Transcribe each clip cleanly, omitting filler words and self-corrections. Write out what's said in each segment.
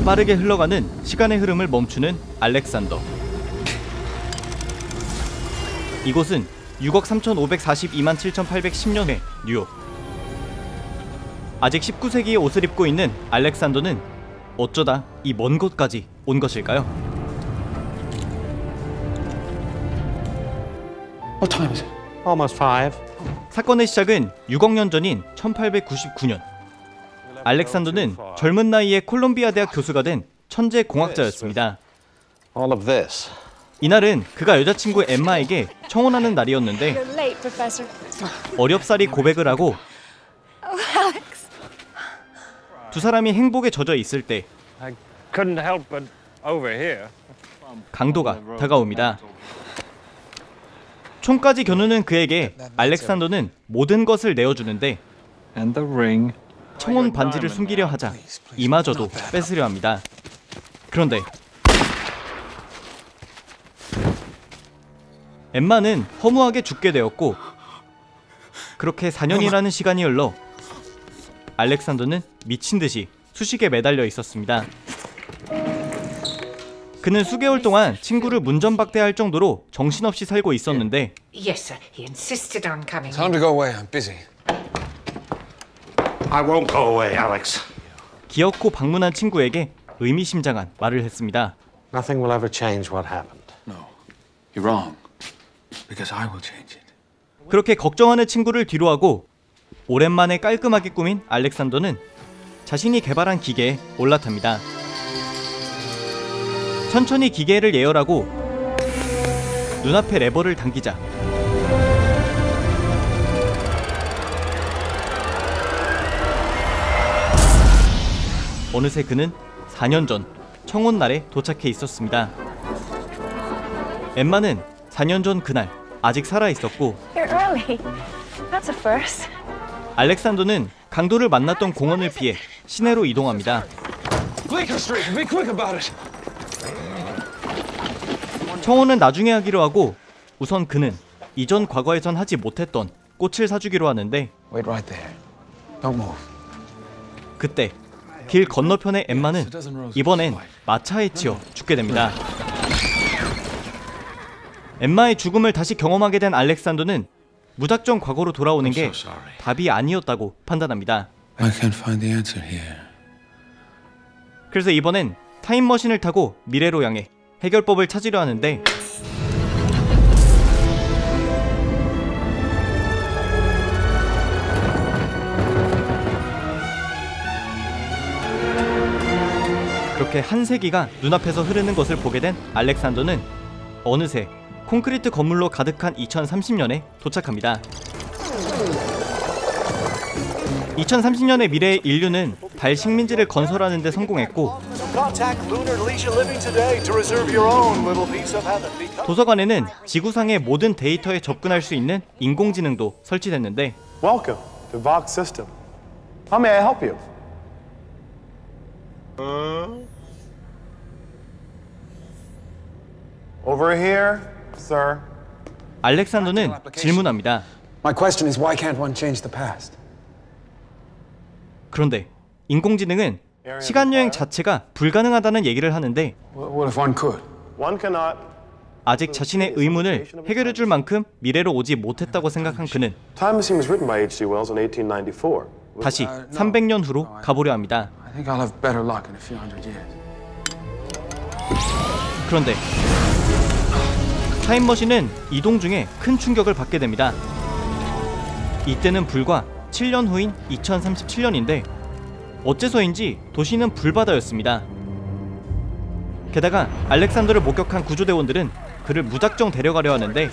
빠르게 흘러가는 시간의 흐름을 멈추는 알렉산더. 이곳은 6억 3,542만 7,810년의 뉴욕. 아직 19세기의 옷을 입고 있는 알렉산더는 어쩌다 이 먼 곳까지 온 것일까요? What time is it? Almost 5. 사건의 시작은 6억 년 전인 1899년. 알렉산더는 젊은 나이에 콜롬비아 대학 교수가 된 천재 공학자였습니다. All of this. 이날은 그가 여자친구 엠마에게 청혼하는 날이었는데 You're late, Professor. 어렵사리 고백을 하고 Oh, Alex. 두 사람이 행복에 젖어 있을 때 I couldn't help but overhear. 강도가 다가옵니다. 총까지 겨누는 그에게 알렉산더는 모든 것을 내어주는데 And the ring. 청혼 반지를 숨기려 하자 이마저도 뺏으려 합니다. 그런데 엠마는 허무하게 죽게 되었고 그렇게 4년이라는 시간이 흘러 알렉산더는 미친 듯이 수식에 매달려 있었습니다. 그는 수개월 동안 친구를 문전박대할 정도로 정신없이 살고 있었는데 Yes, sir. He insisted on coming. Time to go away. I'm busy. I won't go away, Alex. 기어코 방문한 친구에게 의미심장한 말을 했습니다. Nothing will ever change what happened. No, you're wrong. Because I will change it. 그렇게 걱정하는 친구를 뒤로하고 오랜만에 깔끔하게 꾸민 알렉산더는 자신이 개발한 기계에 올라탑니다. 천천히 기계를 예열하고 눈앞에 레버를 당기자 어느새 그는 4년 전 청혼날에 도착해 있었습니다. 엠마는 4년 전 그날 아직 살아있었고 You're early. That's a first. 알렉산더는 강도를 만났던 공원을 피해 시내로 이동합니다. Bleecker Street. Be quick about it. 청혼은 나중에 하기로 하고 우선 그는 이전 과거에선 하지 못했던 꽃을 사주기로 하는데 Wait right there. Don't move. 그때 길 건너편의 엠마는 이번엔 마차에 치여 죽게 됩니다. 엠마의 죽음을 다시 경험하게 된 알렉산더는 무작정 과거로 돌아오는 게 답이 아니었다고 판단합니다. I can't find the answer here. 그래서 이번엔 타임머신을 타고 미래로 향해 해결법을 찾으려 하는데 그렇게 한 세기가 눈앞에서 흐르는 것을 보게 된 알렉산더는 어느새 콘크리트 건물로 가득한 2030년에 도착합니다. 2030년의 미래의 인류는 달 식민지를 건설하는 데 성공했고 도서관에는 지구상의 모든 데이터에 접근할 수 있는 인공지능도 설치됐는데 Welcome to Vox System. How may I help you? Over here, sir. 알렉산더는 질문합니다. My question is why can't one change the past? 그런데 인공지능은 시간여행 자체가 불가능하다는 얘기를 하는데 What if one could? One cannot. 아직 자신의 의문을 해결해줄 만큼 미래로 오지 못했다고 생각한 그는 Time Machine was written by H.G. Wells in 1894. 다시 300년 후로 가보려 합니다. I think I'll have better luck in a few hundred years. 그런데 타임머신은 이동 중에 큰 충격을 받게 됩니다. 이때는 불과 7년 후인 2037년인데 어째서인지 도시는 불바다였습니다. 게다가 알렉산더를 목격한 구조대원들은 그를 무작정 데려가려 하는데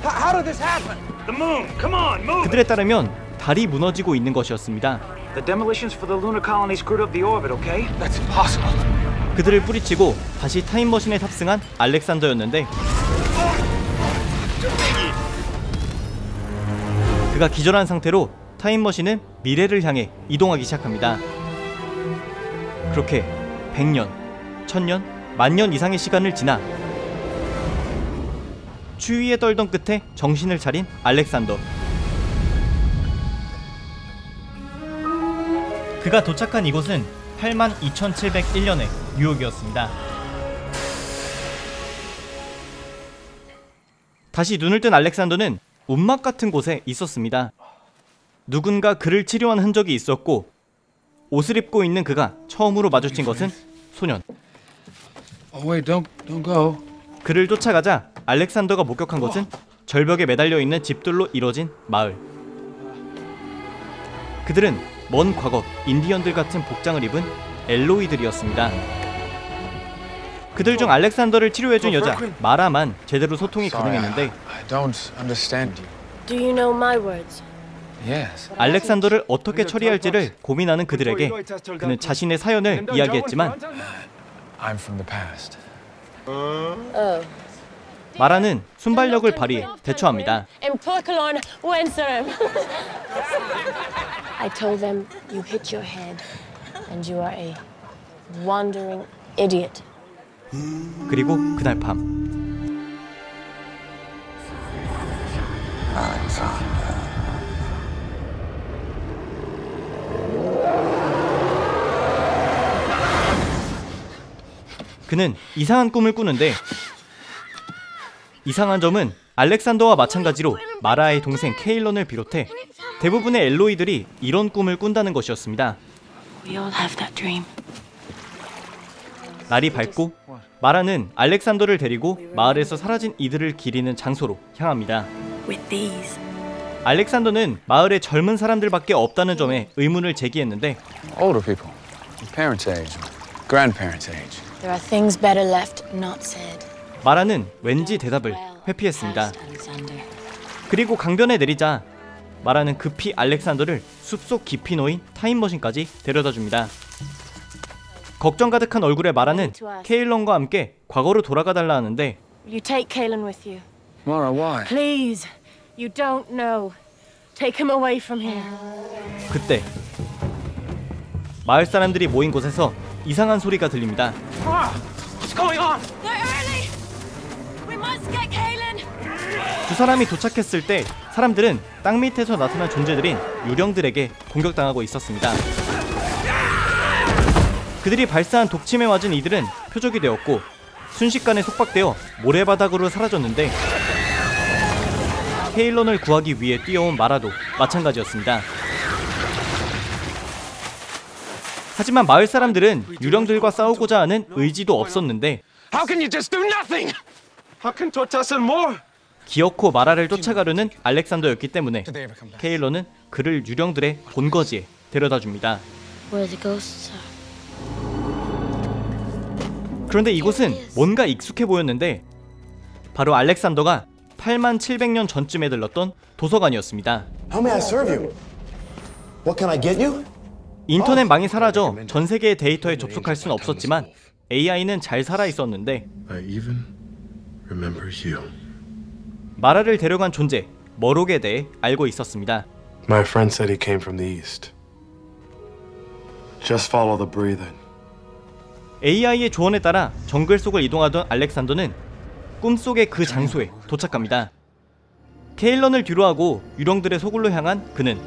How did this happen? The moon. Come on, move. 그들에 따르면 달이 무너지고 있는 것이었습니다. The demolitions for the lunar colony screwed up the orbit, okay? That's impossible. 그들을 뿌리치고 다시 타임머신에 탑승한 알렉산더였는데 그가 기절한 상태로 타임머신은 미래를 향해 이동하기 시작합니다. 그렇게 100년, 1000년, 만년 이상의 시간을 지나 추위에 떨던 끝에 정신을 차린 알렉산더. 그가 도착한 이곳은 82,701년의 뉴욕이었습니다. 다시 눈을 뜬 알렉산더는 움막 같은 곳에 있었습니다. 누군가 그를 치료한 흔적이 있었고 옷을 입고 있는 그가 처음으로 마주친 것은 소년. Oh, wait, don't go. 그를 쫓아가자 알렉산더가 목격한 것은 절벽에 매달려 있는 집들로 이뤄진 마을. 그들은 먼 과거 인디언들 같은 복장을 입은 엘로이들이었습니다. 그들 중 알렉산더를 치료해준 여자 마라만 제대로 소통이 가능했는데 I don't understand you. Do you know my words? Yes. 알렉산더를 어떻게 처리할지를 고민하는 그들에게 그는 자신의 사연을 이야기했지만 I'm from the past. Oh. 마라는 순발력을 발휘해 대처합니다. I told them you hit your head and you are a wandering idiot. 그리고 그날 밤 그는 이상한 꿈을 꾸는데 이상한 점은 알렉산더와 마찬가지로 마라의 동생 케일런을 비롯해 대부분의 엘로이들이 이런 꿈을 꾼다는 것이었습니다. We all have that dream. 날이 밝고 마라는 알렉산더를 데리고 마을에서 사라진 이들을 기리는 장소로 향합니다. With these. 알렉산더는 마을에 젊은 사람들밖에 없다는 점에 의문을 제기했는데 Older people. Parents' age. Grandparents' age. There are things better left not said. 마라는 왠지 대답을 회피했습니다. 그리고 강변에 내리자 마라는 급히 알렉산더를 숲속 깊이 놓인 타임머신까지 데려다줍니다. 걱정 가득한 얼굴의 마라는 케일런과 함께 과거로 돌아가달라 하는데 Will you take Kalen with you? Mara, why? Please. You don't know. Take him away from here. 그때 마을 사람들이 모인 곳에서 이상한 소리가 들립니다. What's going on? They're early. We must get Kalen. 두 사람이 도착했을 때 사람들은 땅 밑에서 나타난 존재들인 유령들에게 공격당하고 있었습니다. 그들이 발사한 독침에 맞은 이들은 표적이 되었고 순식간에 속박되어 모래바닥으로 사라졌는데 케일런을 구하기 위해 뛰어온 마라도 마찬가지였습니다. 하지만 마을 사람들은 유령들과 싸우고자 하는 의지도 없었는데 How can you just do nothing? How can Tortessa more? 기어코 마라를 쫓아가려는 알렉산더였기 때문에 케일런은 그를 유령들의 본거지에 데려다줍니다. Where the ghosts are. 그런데 이곳은 뭔가 익숙해 보였는데 바로 알렉산더가 8700년 전쯤에 들렀던 도서관이었습니다. How may I serve you? What can I get you? 인터넷망이 사라져 전 세계의 데이터에 접속할 수는 없었지만 AI는 잘 살아 있었는데 I even remember you. 마라를 데려간 존재 머록에 대해 알고 있었습니다. My friend said he came from the east. Just follow the breathing. AI의 조언에 따라 정글 속을 이동하던 알렉산더는 꿈속의 그 장소에 도착합니다. 케일런을 뒤로하고 유령들의 소굴로 향한 그는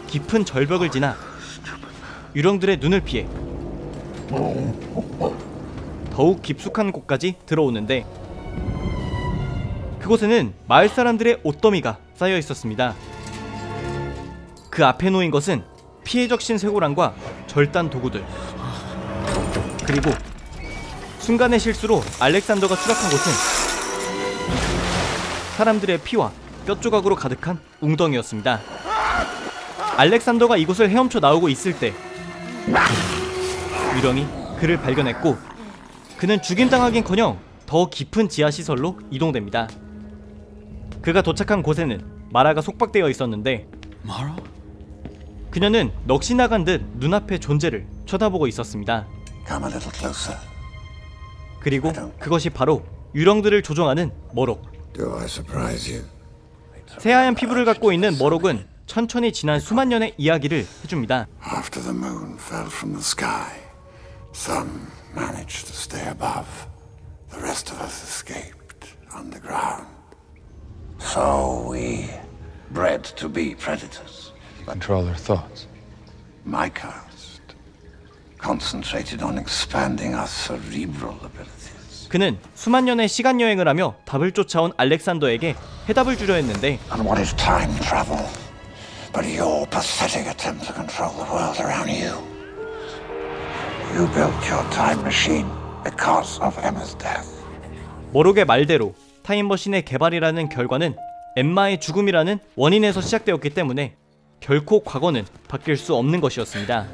깊은 절벽을 지나 유령들의 눈을 피해 더욱 깊숙한 곳까지 들어오는데 그곳에는 마을 사람들의 옷더미가 쌓여 있었습니다. 그 앞에 놓인 것은 피해 적신 쇠고랑과 절단 도구들, 그리고 순간의 실수로 알렉산더가 추락한 곳은 사람들의 피와 뼈조각으로 가득한 웅덩이였습니다. 알렉산더가 이곳을 헤엄쳐 나오고 있을 때 유령이 그를 발견했고 그는 죽임당하긴커녕 더 깊은 지하시설로 이동됩니다. 그가 도착한 곳에는 마라가 속박되어 있었는데 Mara? 그녀는 넋이 나간 듯 눈앞의 존재를 쳐다보고 있었습니다. Come a little closer. 그리고 그것이 바로 유령들을 조종하는 머록. Do I surprise you? 새하얀 피부를 갖고 있는 머록은 천천히 지난 수만 년의 이야기를 해줍니다. After the moon fell from the sky, some managed to stay above. The rest of us escaped underground. So we bred to be predators. Control their thoughts. my cast concentrated on expanding our cerebral abilities. 그는 수만 년의 시간 여행을 하며 답을 쫓아온 알렉산더에게 해답을 주려 했는데 And what is time travel but your pathetic attempt to control the world around you? You built your time machine because of Emma's death. 모록의 말대로 타임머신의 개발이라는 결과는 엠마의 죽음이라는 원인에서 시작되었기 때문에 결코 과거는 바뀔 수 없는 것이었습니다.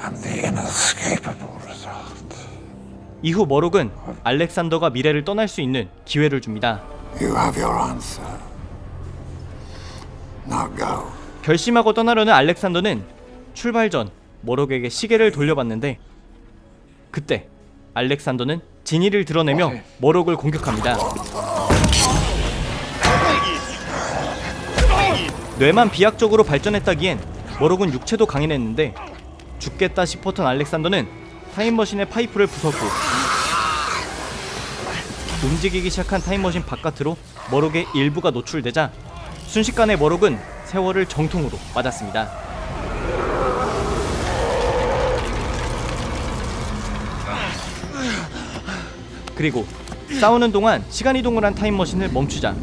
And the inescapable result. 이후 머록은 알렉산더가 미래를 떠날 수 있는 기회를 줍니다. You have your answer. Now go. 결심하고 떠나려는 알렉산더는 출발 전 머록에게 시계를 돌려봤는데 그때 알렉산더는 진이를 드러내며 머록을 공격합니다. 뇌만 비약적으로 발전했다기엔 머록은 육체도 강인했는데 죽겠다 싶었던 알렉산더는 타임머신의 파이프를 부쉈고 움직이기 시작한 타임머신 바깥으로 머록의 일부가 노출되자 순식간에 머록은 세월을 정통으로 맞았습니다. 그리고 싸우는 동안 시간이동을 한 타임머신을 멈추자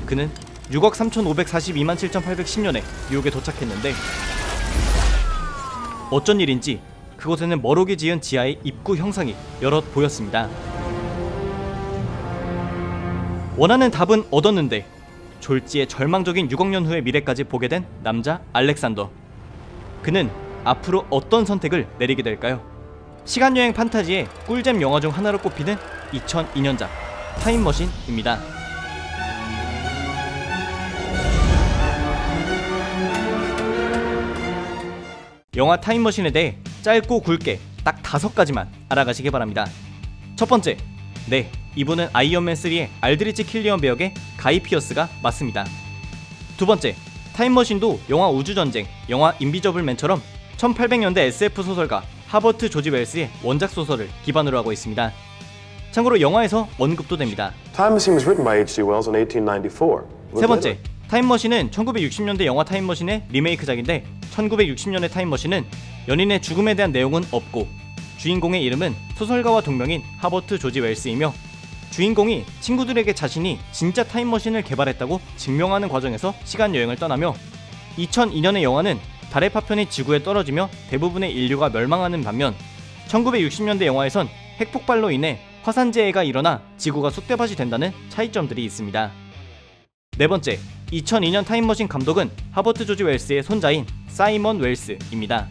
그는 6억 3,542만 7,810년에 뉴욕에 도착했는데 어쩐 일인지 그곳에는 머록이 지은 지하의 입구 형상이 여럿 보였습니다. 원하는 답은 얻었는데 졸지에 절망적인 6억 년 후의 미래까지 보게 된 남자 알렉산더. 그는 앞으로 어떤 선택을 내리게 될까요? 시간여행 판타지의 꿀잼 영화 중 하나로 꼽히는 2002년작 타임머신입니다. 영화 타임머신에 대해 짧고 굵게 딱 5가지만 알아가시기 바랍니다. 첫 번째, 네, 이분은 아이언맨 3의 알드리치 킬리언 배역의 가이 피어스가 맞습니다. 두 번째, 타임머신도 영화 우주전쟁, 영화 인비저블맨처럼 1800년대 SF 소설가 하버트 조지 웰스의 원작 소설을 기반으로 하고 있습니다. 참고로 영화에서 언급도 됩니다. Time Machine was written by H.G. Wells in 1894. 세 번째, 타임머신은 1960년대 영화 타임머신의 리메이크작인데 1960년의 타임머신은 연인의 죽음에 대한 내용은 없고 주인공의 이름은 소설가와 동명인 하버트 조지 웰스이며 주인공이 친구들에게 자신이 진짜 타임머신을 개발했다고 증명하는 과정에서 시간여행을 떠나며 2002년의 영화는 달의 파편이 지구에 떨어지며 대부분의 인류가 멸망하는 반면 1960년대 영화에선 핵폭발로 인해 화산재해가 일어나 지구가 쑥대밭이 된다는 차이점들이 있습니다. 네 번째, 2002년 타임머신 감독은 하버트 조지 웰스의 손자인 사이먼 웰스입니다.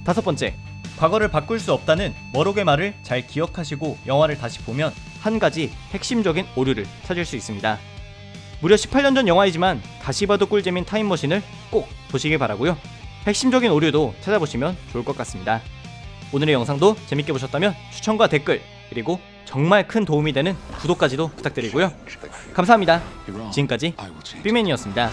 다섯 번째, 과거를 바꿀 수 없다는 머록의 말을 잘 기억하시고 영화를 다시 보면 한 가지 핵심적인 오류를 찾을 수 있습니다. 무려 18년 전 영화이지만 다시 봐도 꿀잼인 타임머신을 꼭 보시길 바라고요. 핵심적인 오류도 찾아보시면 좋을 것 같습니다. 오늘의 영상도 재밌게 보셨다면 추천과 댓글 그리고 정말 큰 도움이 되는 구독까지도 부탁드리고요. 감사합니다. 지금까지 삐맨이었습니다.